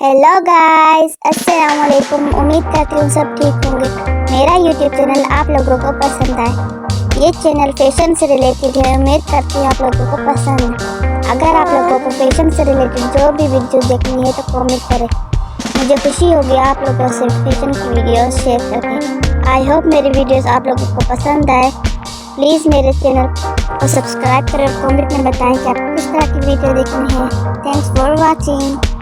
Hello guys, अस्सलाम वालेकुम। उम्मीद करती हूँ सब ठीक होंगे। मेरा YouTube चैनल आप लोगों को पसंद आए। ये चैनल फैशन से रिलेटेड है। उम्मीद करती हूँ आप लोगों को पसंद है। अगर आप लोगों को फैशन से रिलेटेड जो भी वीडियो देखनी है तो कमेंट करें। मुझे खुशी होगी आप लोगों से फैशन की वीडियोस शेयर करके। आई होप मेरी वीडियोस आप लोगों को पसंद आए। प्लीज़ मेरे चैनल को सब्सक्राइब करें और कमेंट में बताएं कि आपको किस तरह की वीडियो देखनी है। Thanks for watching.